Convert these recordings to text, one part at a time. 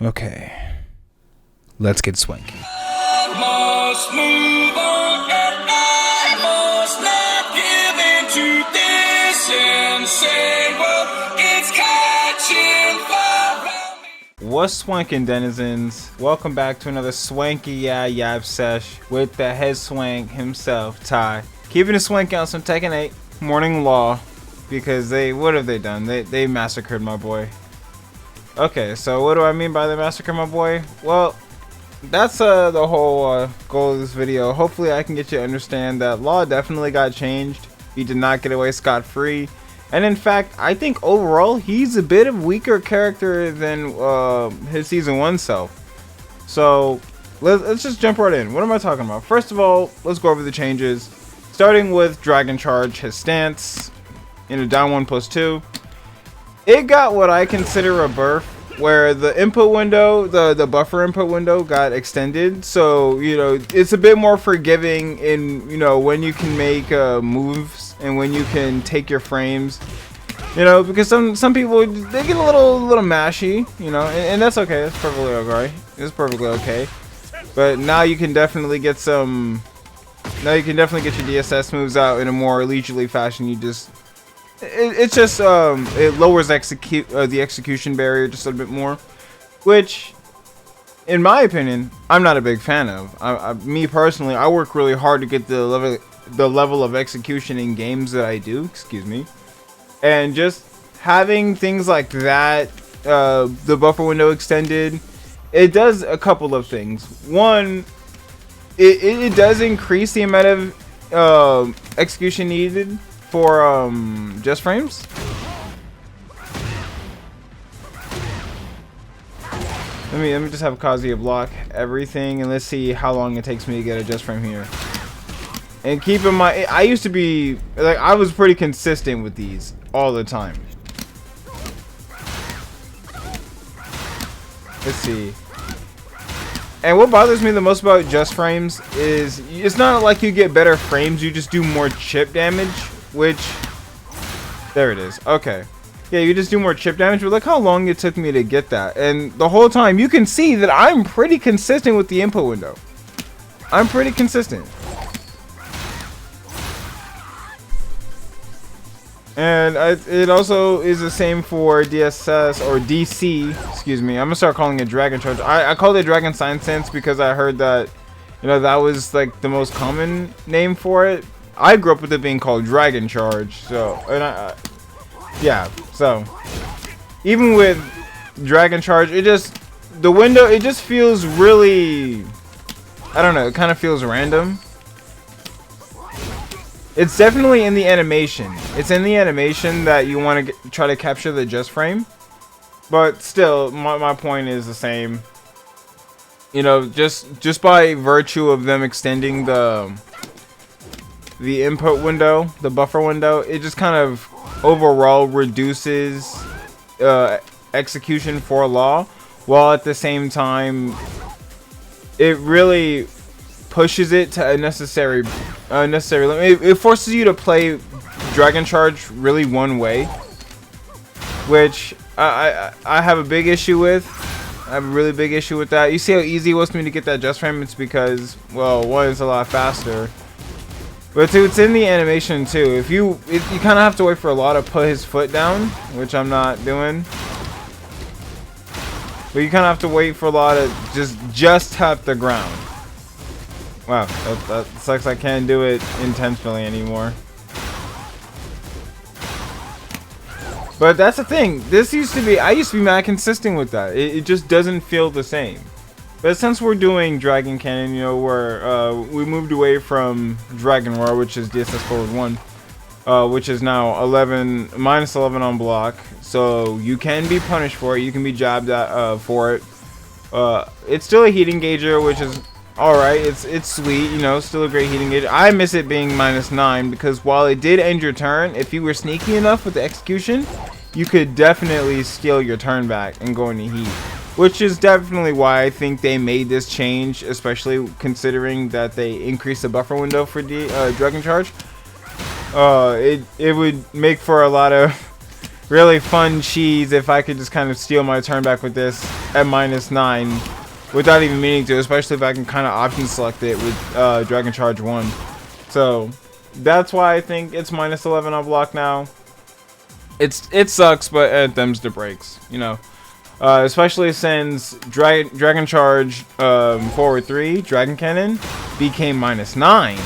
Okay, let's get swanky. I must move on and I must not give in to this insane world. It's catching fire. What's swankin', denizens? Welcome back to another swanky yab sesh with the head swank himself, Ty. Keeping it swanky on some Tekken 8 Morning Law because what have they done? They massacred my boy. Okay, so what do I mean by the massacre, my boy? Well, that's the whole goal of this video. Hopefully I can get you to understand that Law definitely got changed. He did not get away scot-free. And in fact, I think overall he's a bit of weaker character than his season 1 self. So let's just jump right in. What am I talking about? First of all, let's go over the changes. Starting with Dragon Charge, his stance in a down 1+2. It got what I consider a burf, where the input window, the buffer input window got extended. So, you know, it's a bit more forgiving in, you know, when you can make moves and when you can take your frames. You know, because some people, they get a little mashy, you know, and that's okay. That's perfectly okay. It's perfectly okay. But now you can definitely get some, your DSS moves out in a more leisurely fashion. You just, it's just it lowers the execution barrier just a little bit more, which in my opinion I'm not a big fan of. Me personally, I work really hard to get the level of execution in games that I do, and just having things like that, the buffer window extended, it does a couple of things. One, it does increase the amount of execution needed for just frames. Let me just have Kazuya block everything, and let's see how long it takes me to get a just frame here. And keep in mind, I used to be like, I was pretty consistent with these all the time. Let's see. And what bothers me the most about just frames is it's not like you get better frames, you just do more chip damage. Which, there it is. Okay. Yeah, you just do more chip damage, but look how long it took me to get that. And the whole time, you can see that I'm pretty consistent with the input window. I'm pretty consistent. And it also is the same for DSS, or DC, excuse me. I'm going to start calling it Dragon Charge. I called it Dragon Sign Sense because I heard that, you know, that was like the most common name for it. I grew up with it being called Dragon Charge, so, and yeah, so even with Dragon Charge, it just feels really, I don't know, it kind of feels random. It's definitely in the animation. It's in the animation that you want to try to capture the just frame, but still, my point is the same. You know, just by virtue of them extending the input window, the buffer window, it just kind of overall reduces execution for Law, while at the same time it really pushes it to unnecessary limit. It forces you to play Dragon Charge really one way, which I have a big issue with. I have a really big issue with that. You see how easy it was for me to get that just frame? It's because, well, one, it's a lot faster. But two, it's in the animation too. If you kind of have to wait for Law to put his foot down, which I'm not doing. But you kind of have to wait for Law to just tap the ground. Wow, that sucks. I can't do it intentionally anymore. But that's the thing. I used to be mad consistent with that. It just doesn't feel the same. But since we're doing Dragon Cannon, you know, we moved away from Dragon Roar, which is DSS forward 1, which is now -11 on block. So you can be punished for it. You can be jabbed at for it. It's still a heat engager, which is alright. It's sweet, you know, still a great heat engager. I miss it being -9 because while it did end your turn, if you were sneaky enough with the execution, you could definitely steal your turn back and go into heat. Which is definitely why I think they made this change, especially considering that they increased the buffer window for Dragon Charge. It would make for a lot of really fun cheese if I could just kind of steal my turn back with this at -9 without even meaning to, especially if I can kind of option select it with Dragon Charge 1. So that's why I think it's -11 on block now. It sucks, but them's the breaks, you know. Especially since Dragon Charge forward 3 Dragon Cannon became -9.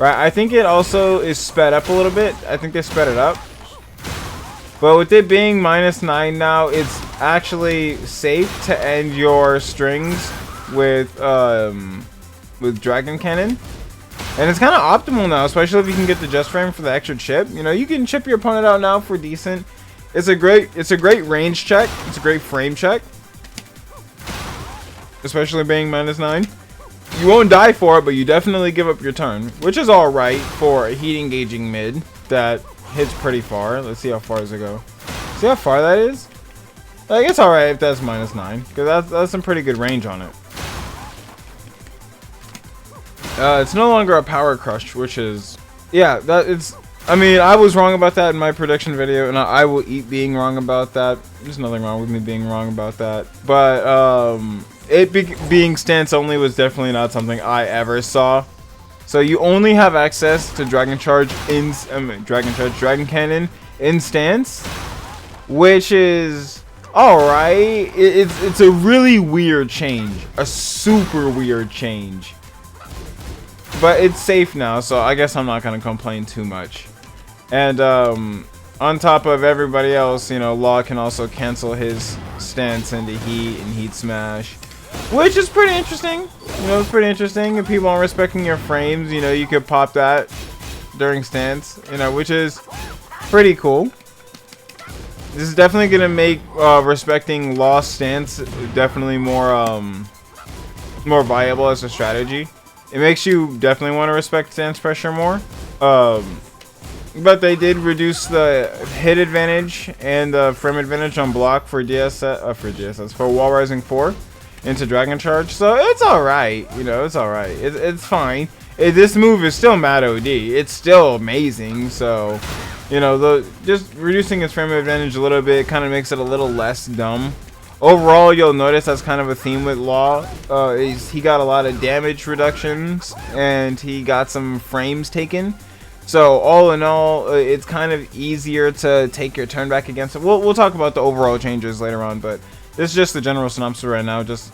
Right, I think it also is sped up a little bit. I think they sped it up. But with it being -9 now, it's actually safe to end your strings with Dragon Cannon. And it's kind of optimal now, especially if you can get the just frame for the extra chip. You know, you can chip your opponent out now for decent. It's a great range check. It's a great frame check. Especially being -9. You won't die for it, but you definitely give up your turn, which is alright for a heat engaging mid that hits pretty far. Let's see how far does it go. See how far that is? Like, it's alright if that's -9, because that's some pretty good range on it. It's no longer a power crush, which is, yeah, I mean, I was wrong about that in my prediction video, and I will eat being wrong about that. There's nothing wrong with me being wrong about that. But, being stance only was definitely not something I ever saw. So you only have access to Dragon Cannon in stance, which is alright. It's a really weird change, a super weird change. But it's safe now, so I guess I'm not gonna complain too much. And on top of everybody else, you know, Law can also cancel his stance into heat and heat smash, which is pretty interesting. You know, it's pretty interesting. If people aren't respecting your frames, you know, you could pop that during stance, you know, which is pretty cool. This is definitely gonna make respecting Law stance definitely more viable as a strategy. It makes you definitely want to respect stance pressure more. But they did reduce the hit advantage and the frame advantage on block for for Wall Rising 4 into Dragon Charge. So it's alright. You know, it's alright. It's fine. This move is still mad OD. It's still amazing. So, you know, just reducing its frame advantage a little bit kind of makes it a little less dumb. Overall, you'll notice that's kind of a theme with Law. He got a lot of damage reductions and he got some frames taken. So all in all, it's kind of easier to take your turn back against it. We'll talk about the overall changes later on, but this is just the general synopsis right now. Just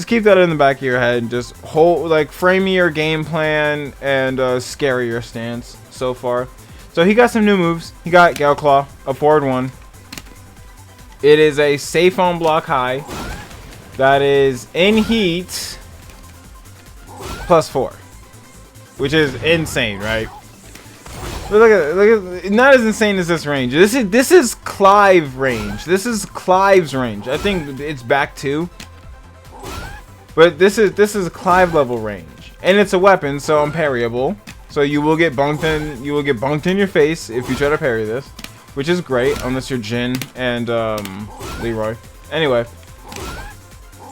keep that in the back of your head. Just frame your game plan and scary your stance so far. So he got some new moves. He got Gale Claw, a forward 1. It is a safe on block high. That is in heat +4, which is insane, right? But look at not as insane as this range. This is Clive range. This is Clive's range. I think it's back 2, but this is Clive level range, and it's a weapon, so unparryable. So you will get bunked in. You will get bunked in your face if you try to parry this, which is great unless you're Jin and Leroy. Anyway,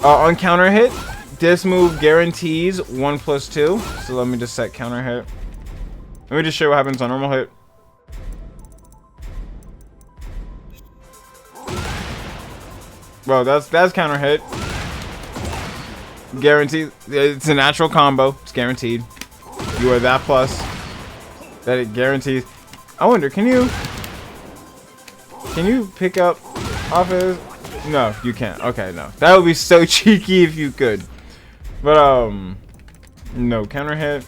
on counter hit, this move guarantees 1+2. So let me just set counter hit. Let me just show you what happens on normal hit. Well, that's counter hit. Guaranteed. It's a natural combo. It's guaranteed. You are that plus that it guarantees. I wonder, can you pick up off his? No, you can't. Okay, no. That would be so cheeky if you could. But no counter hit.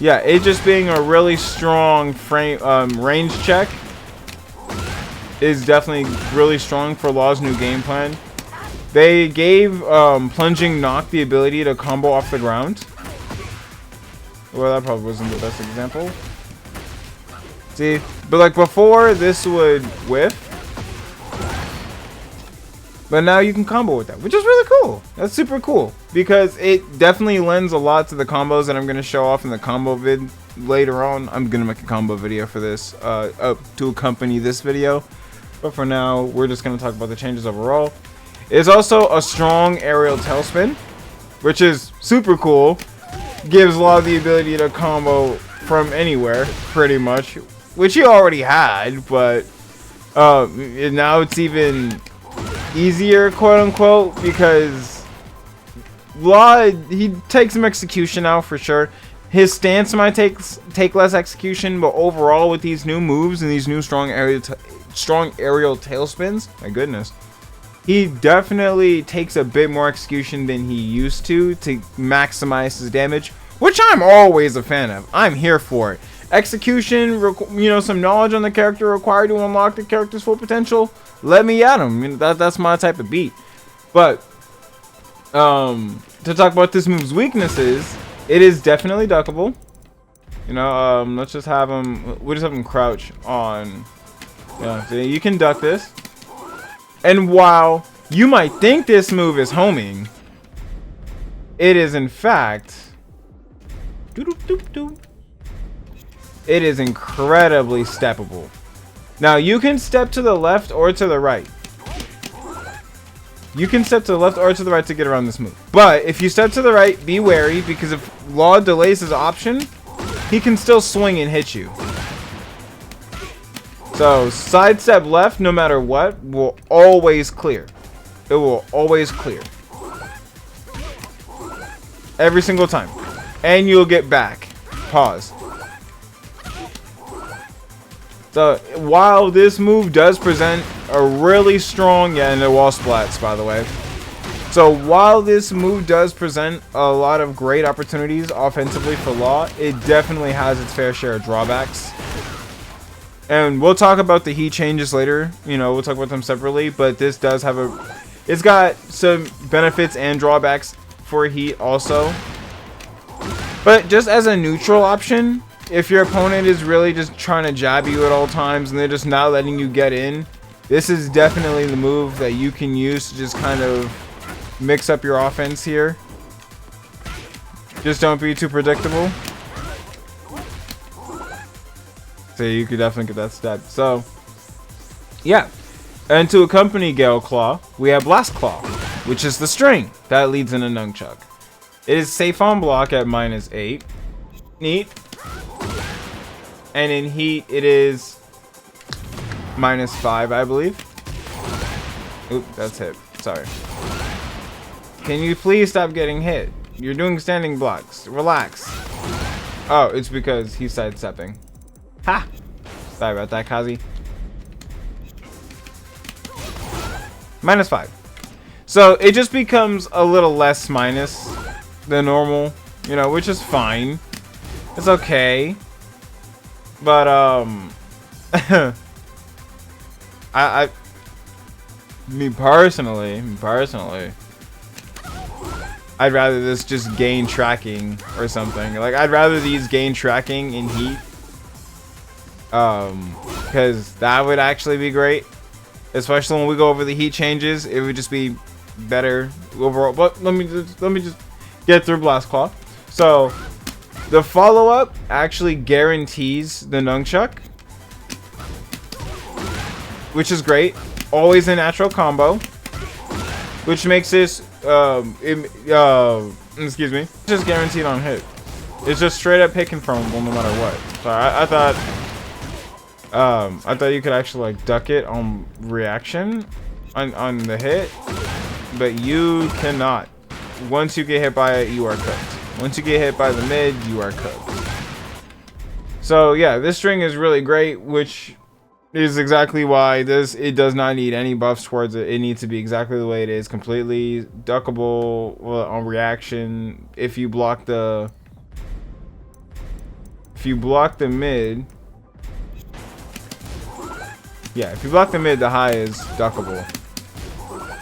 Yeah, it just being a really strong frame range check is definitely really strong for Law's new game plan. They gave plunging knock the ability to combo off the ground. Well, that probably wasn't the best example. See, but like before, this would whiff. But now you can combo with that, which is really cool. That's super cool because it definitely lends a lot to the combos that I'm going to show off in the combo vid later on. I'm going to make a combo video for this to accompany this video. But for now, we're just going to talk about the changes overall. It's also a strong aerial tailspin, which is super cool. Gives a lot of the ability to combo from anywhere, pretty much. which he already had, but now it's even easier, quote unquote, because Law, he takes some execution out for sure. His stance might take less execution, but overall with these new moves and these new strong aerial tailspins, my goodness, he definitely takes a bit more execution than he used to maximize his damage, which I'm always a fan of. I'm here for it. Execution, you know, some knowledge on the character required to unlock the character's full potential. Let me at him. You know, that's my type of beat. But to talk about this move's weaknesses, it is definitely duckable. You know, let's just have him. We'll just have him crouch on. Yeah, so you can duck this. And while you might think this move is homing, it is in fact. It is incredibly steppable. Now you can step to the left or to the right. You can step to the left or to the right to get around this move. But if you step to the right, be wary, because if Law delays his option, he can still swing and hit you. So sidestep left, no matter what, will always clear. It will always clear. Every single time. And you'll get back. Pause. So while this move does present a really strong, and the wall splats, by the way. So while this move does present a lot of great opportunities offensively for Law, it definitely has its fair share of drawbacks. And we'll talk about the heat changes later. You know, we'll talk about them separately. But this does have it's got some benefits and drawbacks for heat also. But just as a neutral option, if your opponent is really just trying to jab you at all times and they're just not letting you get in, this is definitely the move that you can use to just kind of mix up your offense here. Just don't be too predictable. So you could definitely get that step. So, yeah. And to accompany Gale Claw, we have Blast Claw, which is the string that leads in a nunchuck. It is safe on block at -8. Neat. And in heat, it is -5, I believe. Oop, that's hit. Sorry. Can you please stop getting hit? You're doing standing blocks. Relax. Oh, it's because he's sidestepping. Ha! Sorry about that, Kazi. -5. So it just becomes a little less minus than normal, you know, which is fine. It's okay. But me personally, I'd rather this just gain tracking or something. Like, I'd rather these gain tracking in heat. Because that would actually be great. Especially when we go over the heat changes, it would just be better overall. But let me just get through Blast Claw. So the follow-up actually guarantees the nunchuck, which is great. Always a natural combo, which makes this excuse me, just guaranteed on hit. It's just straight up pick and throwable no matter what. So I thought you could actually like duck it on reaction on the hit, but you cannot. Once you get hit by it, you are cooked. Once you get hit by the mid, you are cooked. So yeah, this string is really great, which is exactly why it does not need any buffs towards it. It needs to be exactly the way it is, completely duckable on reaction. If you block the mid, yeah, if you block the mid, the high is duckable.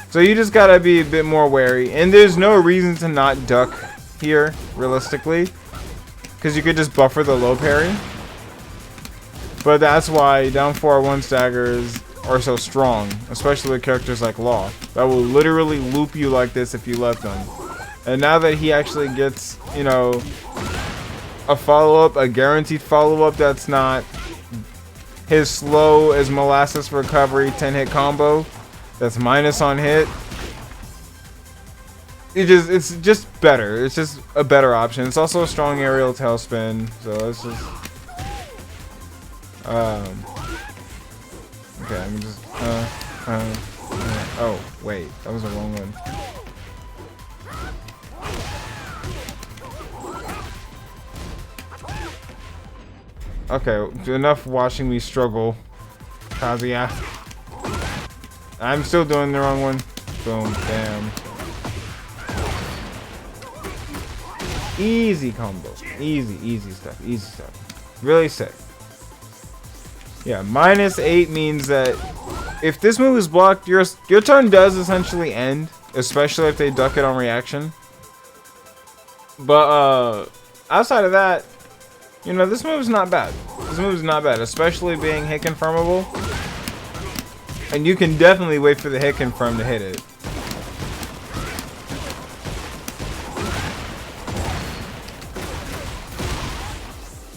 So you just gotta be a bit more wary, and there's no reason to not duck here, realistically, because you could just buffer the low parry. But that's why down 4-1 staggers are so strong, especially with characters like Law, that will literally loop you like this if you let them. And now that he actually gets, you know, a follow-up, a guaranteed follow-up that's not his slow as molasses recovery 10-hit combo that's minus on hit, it's just better. It's just a better option. It's also a strong aerial tailspin, so it's just Okay, I'm just oh wait, that was the wrong one. Okay, enough watching me struggle, Kazuya. I'm still doing the wrong one. Boom, bam. Easy combo. Easy stuff. Easy stuff. Really sick. Yeah, -8 means that if this move is blocked, your turn does essentially end, especially if they duck it on reaction. But outside of that, you know, this move is not bad. This move is not bad, especially being hit confirmable. And you can definitely wait for the hit confirm to hit it.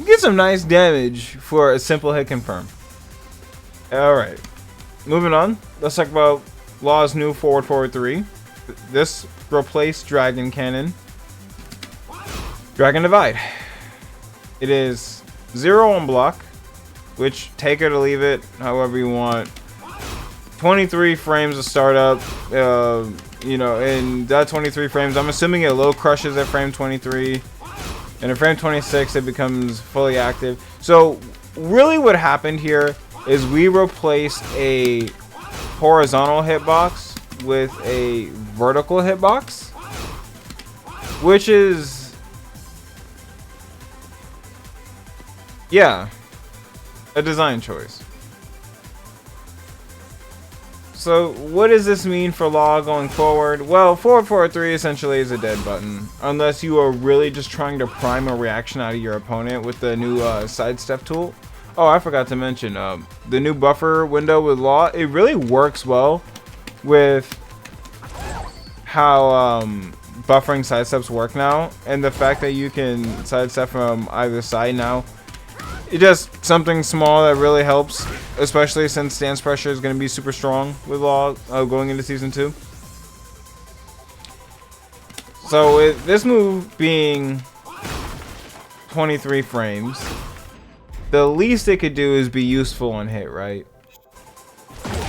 Get some nice damage for a simple hit confirm. Alright, moving on. Let's talk about Law's new forward 3. This replaced Dragon Cannon. Dragon Divide. It is 0 on block, which take it or leave it, however you want. 23 frames of startup. You know, in that 23 frames, I'm assuming it low crushes at frame 23. And at frame 26, it becomes fully active. So, really what happened here is we replaced a horizontal hitbox with a vertical hitbox. Which is... yeah. A design choice. So, what does this mean for Law going forward? Well, forward 3 essentially is a dead button. Unless you are really just trying to prime a reaction out of your opponent with the new sidestep tool. Oh, I forgot to mention, the new buffer window with Law, it really works well with how buffering sidesteps work now. And the fact that you can sidestep from either side now. It's just something small that really helps, especially since stance pressure is going to be super strong with Law going into Season 2. So with this move being 23 frames, the least it could do is be useful on hit, right?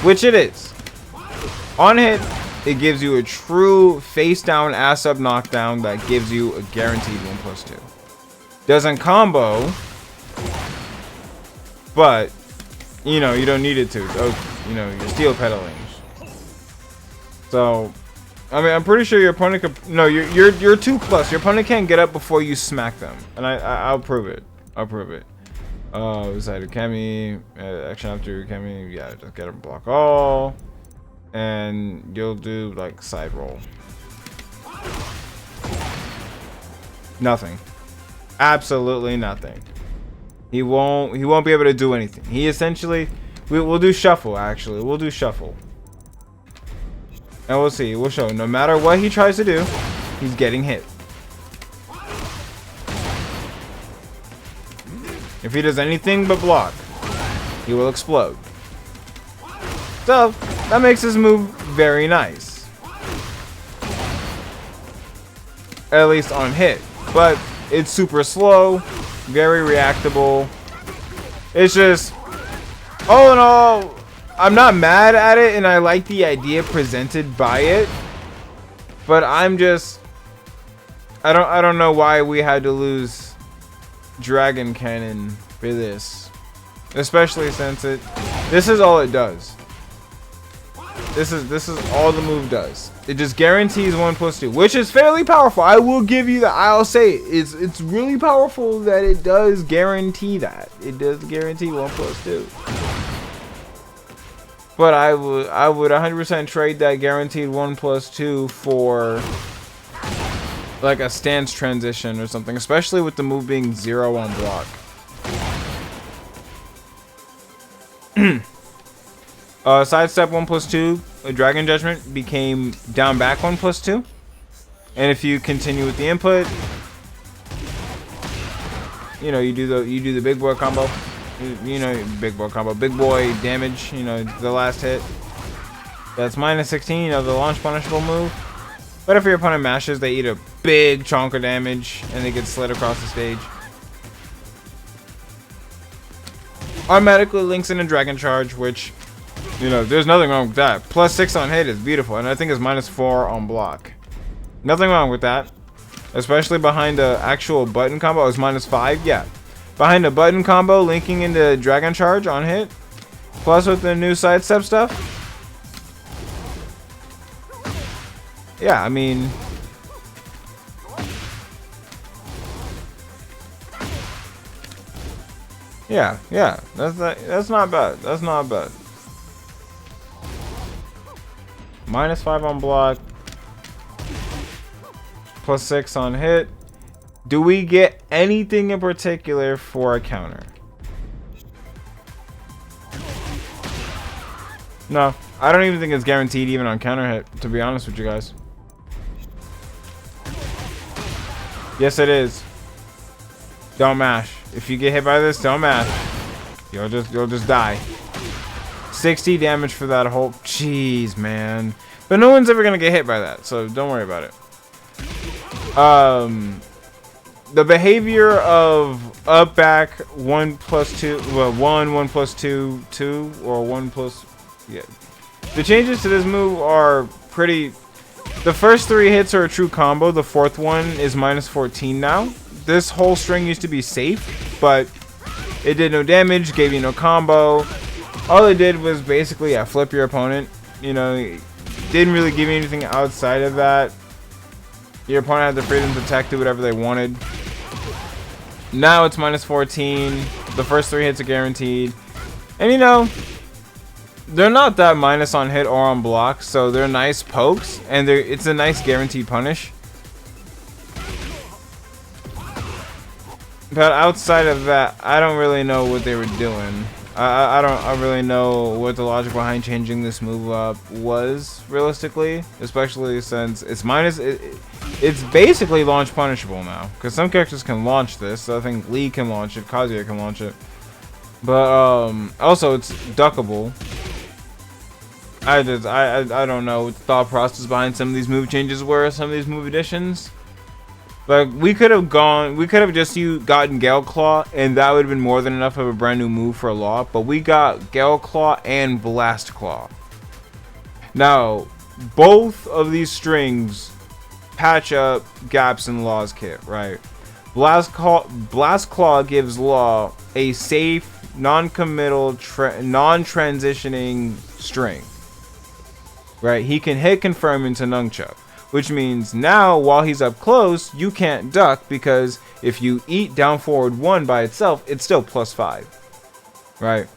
Which it is. On hit, it gives you a true face down, ass up knockdown that gives you a guaranteed 1+2. Doesn't combo, but you know, you don't need it to. You know, you're steel pedaling. So, I mean, I'm pretty sure your opponent could. No, you're 2+. Your opponent can't get up before you smack them, and I'll prove it. I'll prove it. Side of Kemi, action after Kemi. Yeah, just get him block all, and you'll do like side roll. Nothing. Absolutely nothing. He won't be able to do anything. He essentially, we'll do shuffle. Actually, we'll do shuffle, and we'll see. We'll show. No matter what he tries to do, he's getting hit. If he does anything but block, he will explode. So that makes this move very nice, at least on hit. But it's super slow. Very reactable. It's just, all in all, I'm not mad at it, and I like the idea presented by it. But I'm just, I don't know why we had to lose Dragon Cannon for this, especially since this is all it does. This is all the move does. It just guarantees 1+2, which is fairly powerful. I will give you that. I'll say it's really powerful that it does guarantee that. It does guarantee 1+2. But I would 100% trade that guaranteed 1+2 for like a stance transition or something, especially with the move being 0 on block. Sidestep 1+2, a Dragon Judgment became down back 1+2, and if you continue with the input, you know, you do the big boy combo, you know, big boy damage, you know, the last hit. That's -16 of the launch punishable move. But if your opponent mashes, they eat a big chunk of damage and they get slid across the stage. automatically links in a Dragon Charge, which, you know, there's nothing wrong with that. +6 on hit is beautiful, and I think it's -4 on block. Nothing wrong with that. Especially behind the actual button combo. It's -5, yeah. Behind the button combo, linking into Dragon Charge on hit. Plus with the new sidestep stuff. Yeah, I mean... Yeah, that's not bad. That's not bad. -5 on block. +6 on hit. Do we get anything in particular for a counter? No, I don't even think it's guaranteed even on counter hit, to be honest with you guys. Yes, it is. Don't mash. If you get hit by this, don't mash. You'll just die. 60 damage for that whole... Jeez, man. But no one's ever gonna get hit by that, so don't worry about it. The behavior of up back 1+2, well, 1+2, 2, or 1+... Yeah. The changes to this move are pretty... The first 3 hits are a true combo. The 4th one is -14 now. This whole string used to be safe, but it did no damage, gave you no combo. All it did was basically, yeah, flip your opponent. You know, it didn't really give you anything outside of that. Your opponent had the freedom to attack, do whatever they wanted. Now it's -14. The first 3 hits are guaranteed. And you know, they're not that minus on hit or on block, so they're nice pokes, and it's a nice guaranteed punish. But outside of that, I don't really know what they were doing. I don't really know what the logic behind changing this move up was, realistically. Especially since it's it's basically launch punishable now. Because some characters can launch this. So I think Lee can launch it, Kazuya can launch it. But also it's duckable. I don't know what the thought process behind some of these move changes were, some of these move additions. Like, we could have just gotten Gale Claw, and that would have been more than enough of a brand new move for a law. But we got Gale Claw and Blast Claw. Now, both of these strings patch up gaps in Law's kit, right? Blast Claw gives Law a safe, non-committal, non-transitioning string. Right? He can hit confirm into Nunchuck. Which means now, while he's up close, you can't duck, because if you eat down forward 1 by itself, it's still +5. Right?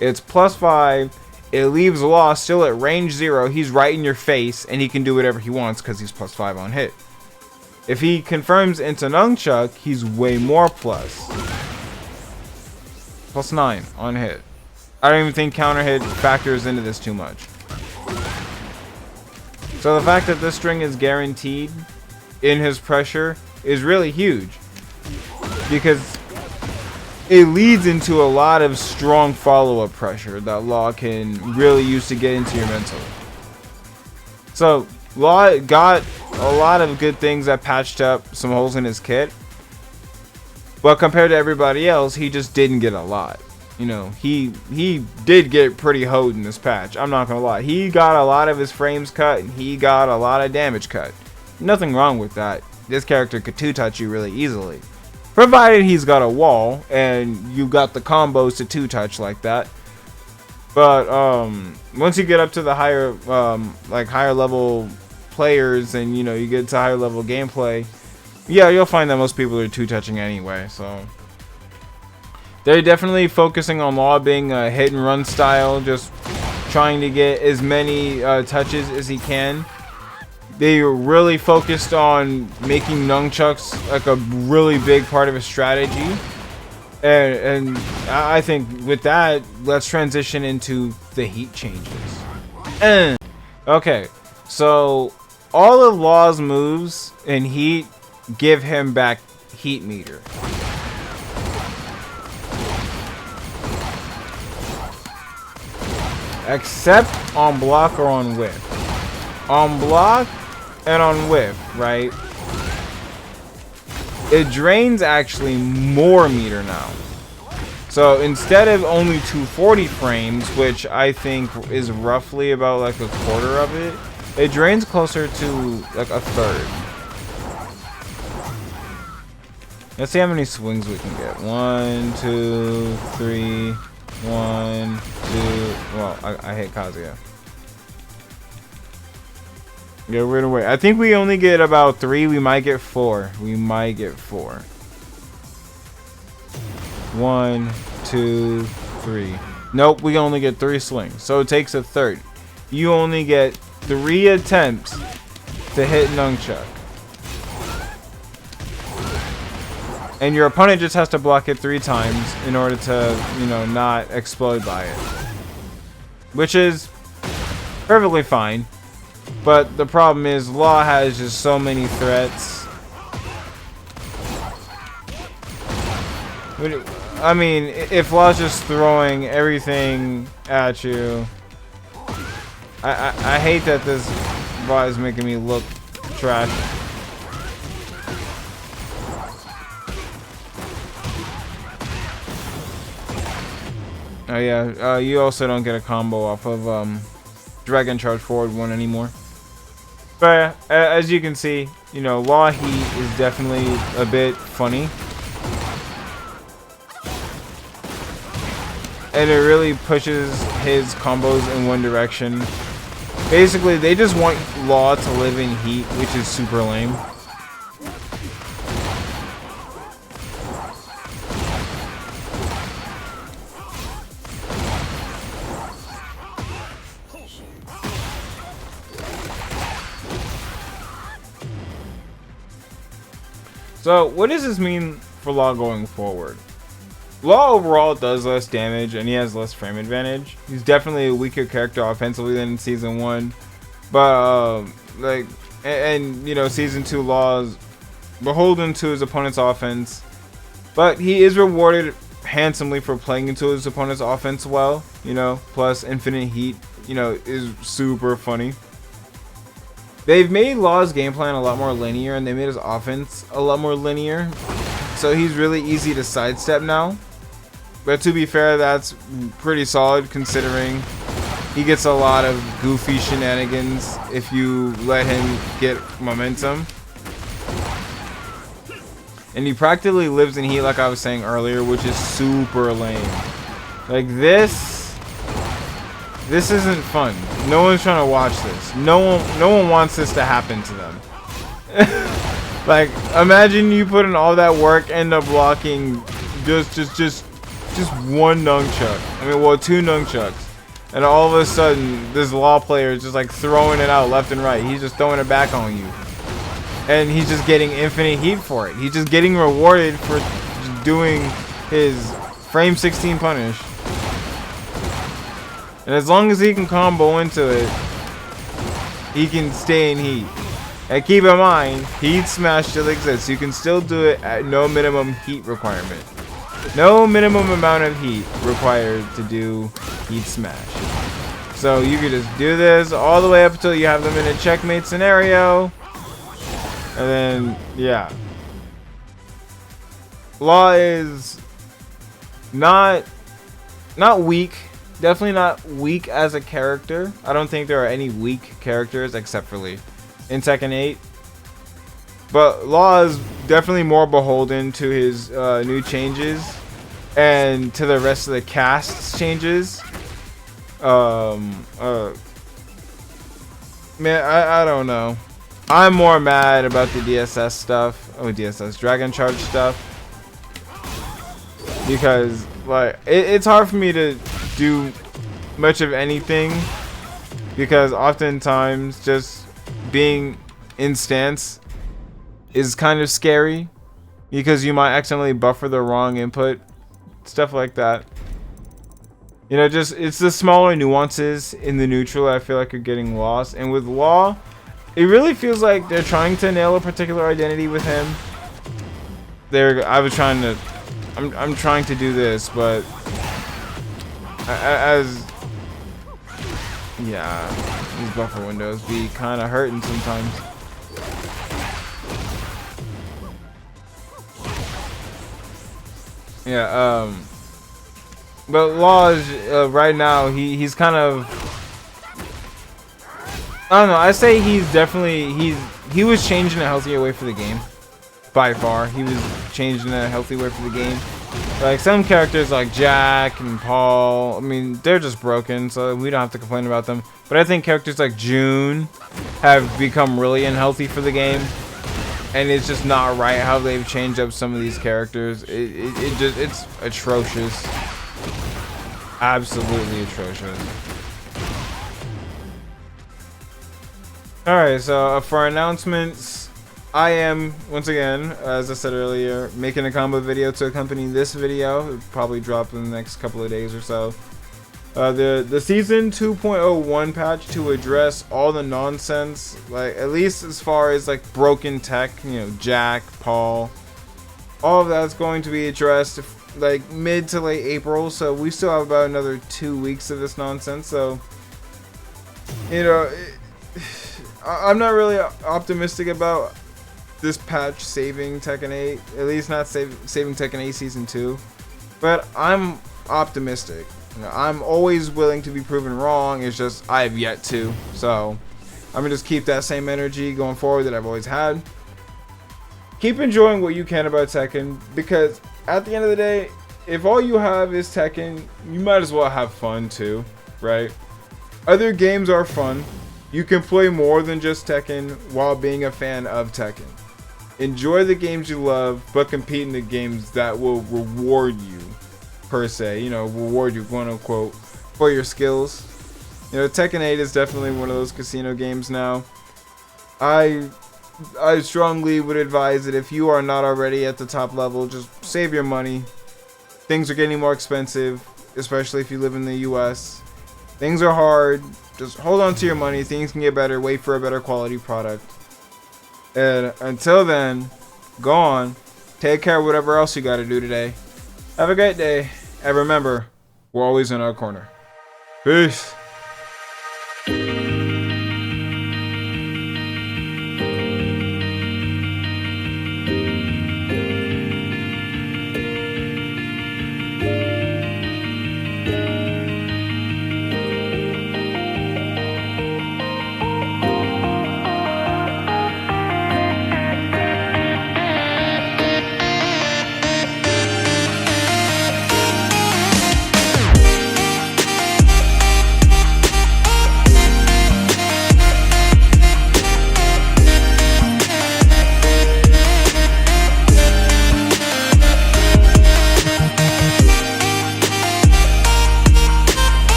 It's +5. It leaves Law still at range 0. He's right in your face, and he can do whatever he wants because he's +5 on hit. If he confirms into Nunchuck, he's way more plus. +9 on hit. I don't even think counter hit factors into this too much. So the fact that this string is guaranteed in his pressure is really huge, because it leads into a lot of strong follow-up pressure that Law can really use to get into your mental. So Law got a lot of good things that patched up some holes in his kit, but compared to everybody else, he just didn't get a lot. You know, he did get pretty hoed in this patch. I'm not gonna lie. He got a lot of his frames cut, and he got a lot of damage cut. Nothing wrong with that. This character could 2-touch you really easily, provided he's got a wall and you got the combos to 2-touch like that. But once you get up to the higher higher level players, and you know, you get to higher level gameplay, yeah, you'll find that most people are 2-touching anyway. So they're definitely focusing on Law being a hit and run style, just trying to get as many touches as he can. They really focused on making nunchucks like a really big part of his strategy. And I think with that, let's transition into the heat changes. Okay, so all of Law's moves in heat give him back heat meter. Except on block or on whiff. On block and on whiff, right? It drains actually more meter now. So instead of only 240 frames, which I think is roughly about like a quarter of it, it drains closer to like a third. Let's see how many swings we can get. 1, 2, 3, 1, 2. Well, I hit Kazuya. Yeah, we're gonna wait. I think we only get about 3. We might get 4. We might get 4. 1, 2, 3. Nope, we only get 3 swings. So it takes a third. You only get 3 attempts to hit Nunchuck. And your opponent just has to block it 3 times in order to, you know, not explode by it. Which is perfectly fine. But the problem is, Law has just so many threats. I mean, if Law's just throwing everything at you, I hate that this bot is making me look trash. Oh yeah, you also don't get a combo off of Dragon Charge Forward 1 anymore. But as you can see, you know, Law Heat is definitely a bit funny. And it really pushes his combos in one direction. Basically, they just want Law to live in Heat, which is super lame. So, what does this mean for Law going forward? Law overall does less damage and he has less frame advantage. He's definitely a weaker character offensively than in Season 1. But, and you know, Season 2 Law's beholden to his opponent's offense. But he is rewarded handsomely for playing into his opponent's offense well, you know. Plus, Infinite Heat, you know, is super funny. They've made Law's game plan a lot more linear, and they made his offense a lot more linear. So he's really easy to sidestep now. But to be fair, that's pretty solid considering he gets a lot of goofy shenanigans if you let him get momentum. And he practically lives in Heat like I was saying earlier, which is super lame. Like this isn't fun. No one's trying to watch this. No one wants this to happen to them. Like, imagine you put in all that work, end up blocking just one nunchuck. I mean, well, 2 nunchucks. And all of a sudden, this Law player is just like throwing it out left and right. He's just throwing it back on you. And he's just getting infinite heat for it. He's just getting rewarded for just doing his frame 16 punish. And as long as he can combo into it, he can stay in Heat. And keep in mind, Heat Smash still exists. You can still do it at no minimum heat requirement. No minimum amount of heat required to do Heat Smash. So you can just do this all the way up until you have them in a checkmate scenario. And then, yeah. Law is not weak. Definitely not weak as a character. I don't think there are any weak characters except for Lee in Tekken 8. But Law is definitely more beholden to his new changes and to the rest of the cast's changes. Man, I don't know. I'm more mad about the DSS stuff. Oh, DSS Dragon Charge stuff. Because, like, it's hard for me to do much of anything. Because oftentimes just being in stance is kind of scary. Because you might accidentally buffer the wrong input. Stuff like that. You know, just, it's the smaller nuances in the neutral I feel like are getting lost. And with Law, it really feels like they're trying to nail a particular identity with him. I'm trying to do this, but yeah, these buffer windows be kind of hurting sometimes. Yeah, But Lodge, right now, he's kind of, I don't know. I say he's definitely he was changing a healthier way for the game. By far, he was changing a healthy way for the game. Like some characters like Jack and Paul, I mean, they're just broken, so we don't have to complain about them. But I think characters like June have become really unhealthy for the game, and it's just not right how they've changed up some of these characters. It's atrocious, absolutely atrocious. All right, so for announcements, I am, once again, as I said earlier, making a combo video to accompany this video. It'll probably drop in the next couple of days or so. The season 2.01 patch to address all the nonsense, like at least as far as like broken tech, you know, Jack, Paul, all of that's going to be addressed like mid to late April. So we still have about another 2 weeks of this nonsense. So, you know, I'm not really optimistic about this patch saving Tekken 8, at least not saving Tekken 8 Season 2, but I'm optimistic. You know, I'm always willing to be proven wrong, it's just I have yet to, so I'm gonna just keep that same energy going forward that I've always had. Keep enjoying what you can about Tekken, because at the end of the day, if all you have is Tekken, you might as well have fun too, right? Other games are fun. You can play more than just Tekken while being a fan of Tekken. Enjoy the games you love, but compete in the games that will reward you, per se. You know, reward you, quote unquote, for your skills. You know, Tekken 8 is definitely one of those casino games now. I strongly would advise that if you are not already at the top level, just save your money. Things are getting more expensive, especially if you live in the US. Things are hard. Just hold on to your money. Things can get better. Wait for a better quality product. And until then, go on. Take care of whatever else you got to do today. Have a great day. And remember, we're always in our corner. Peace.